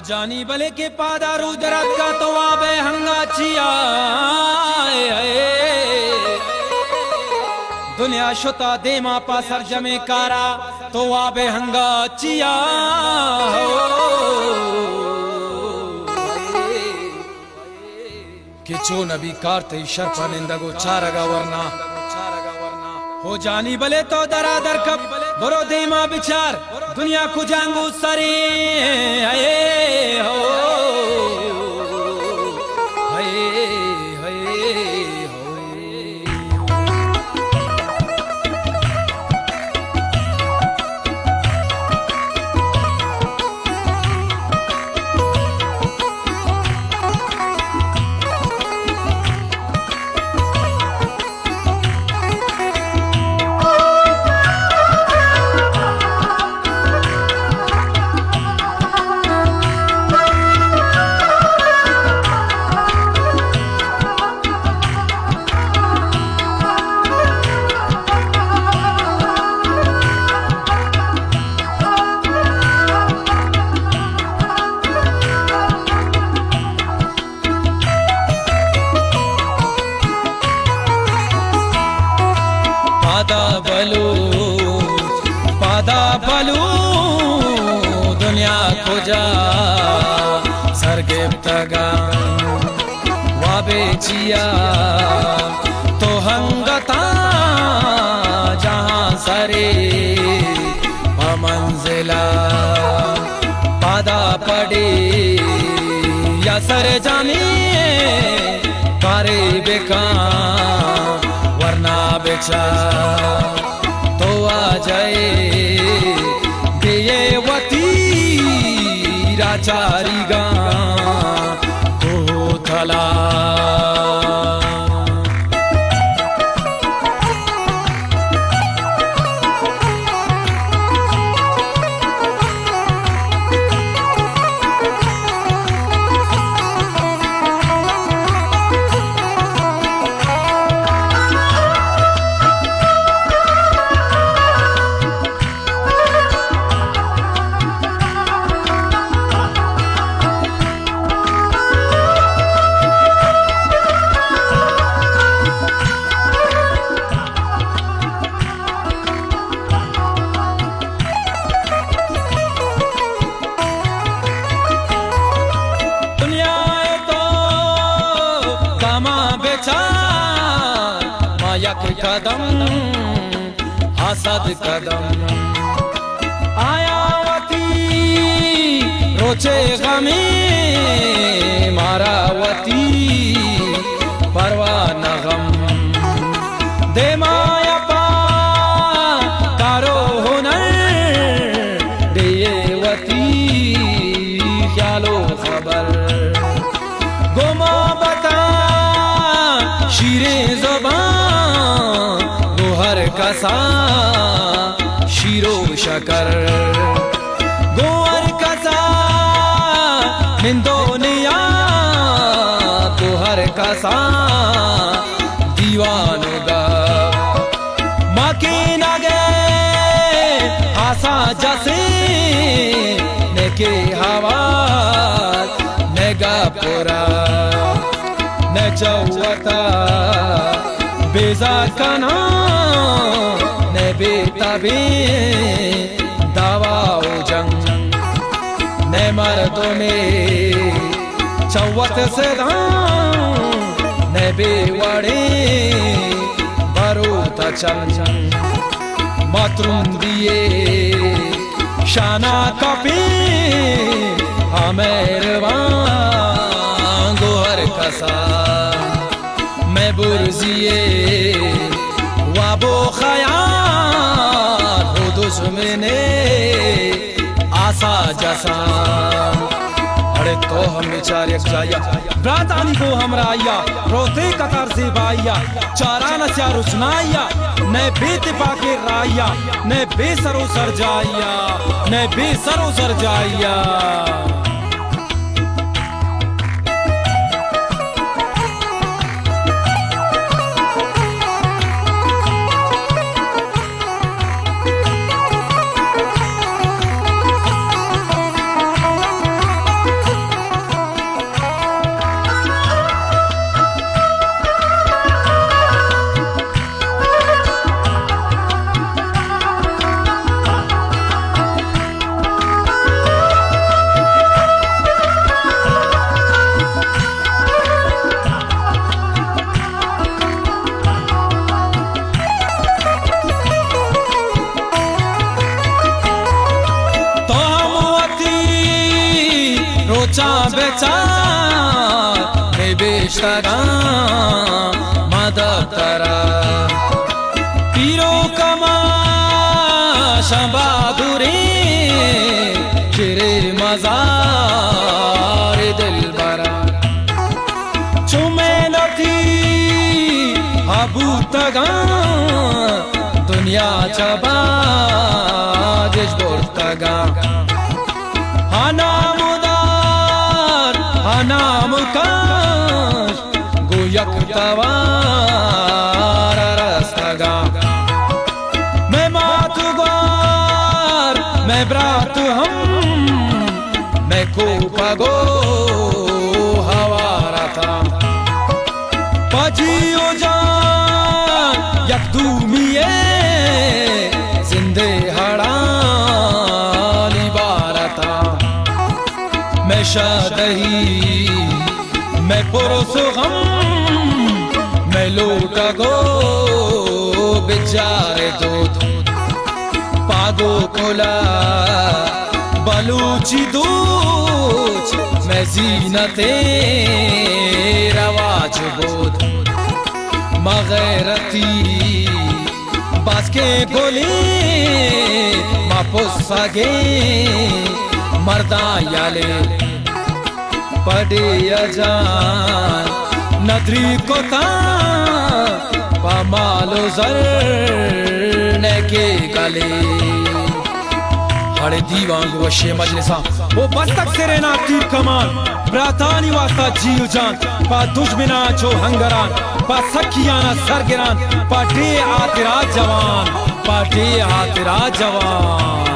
जानी भले के पादारू दरद का तो आबे हंगा चिया दुनिया शुता दे मा पासर जमे कारा तो आबे हंगा चिया कि चो नबी कारते शर्फ निंदगो चारगा वरना हो जानी भले तो दरादर कब बरो देमा बिचार दुनिया को जांगू सरे हो पादा बलू दुनिया को जा सरगेब तगा वाबे चिया तो हंगता जहां सरे मंजिला पादा पड़े या सर जाने कारे बेका वरना बेचा तो आ जाए दिए वती राचारी गा को थला कदम हसद कदम आयावती रोचे गमी मारावती परवान गम दे माया पा कारो हुनर देवती ख्यालो खबर गुमा बता शीरे ज़बान कसा शीरो शकर गोवर कसा निंदोनिया तुहर कसा दीवानो गा माके नगे आसा जसे नेके हवा नेगा पुरा ने चौवता बेजा कना ने बेताबे दावाओ जंग ने मर्दों में चौवत से ने बेवड़े बरूता चंग मातृम दिए शाना कपे हमेरवा गोहर कसा मैं बुर्जिए वाबो खयाल हो दुश्मने आसा जसा अरे तो हम बेचारे जाया ब्रातानी को हमरा आया रोते कतार से बाया चारा न स्या रुचनाया ने बेत पाके राया ने बेसरो सर जाया ने बेसरो सर जाया लोचा बेचार में बेशगा मदद तरा पीरो कमा शबादुरे चिरे मजार दिल बरा चुमे नथी अबू तगा दुनिया चबा जिजबोर तगा हनामुदार हनामुकाश गोयक तवार रस्तगा मैं मातुगार मैं ब्रातु हम मैं को पगो हवारा था पजियो जान यकदूमिये जिंदे हड़ानी बारता मैं शादही मैं पुरुषो गम मैं लोटा गो बेचारे दूध पागो कोला बलूची दूच मैं जीनते रवाज बोध मगैरती बास्के गोली मापुसागे मर्दा याले पड़े अजान नदरी कोता पामालो जर ने के गले हड़े दीवांग वशे मजलिसा वो बस्तक से रहना तीर कमान ब्रातानी वास्ता जीव जान पा दुश्मना चो हंगरान पा सखियाना सरगिरान पा डे आतिरा जवान पा डे आतिरा जवान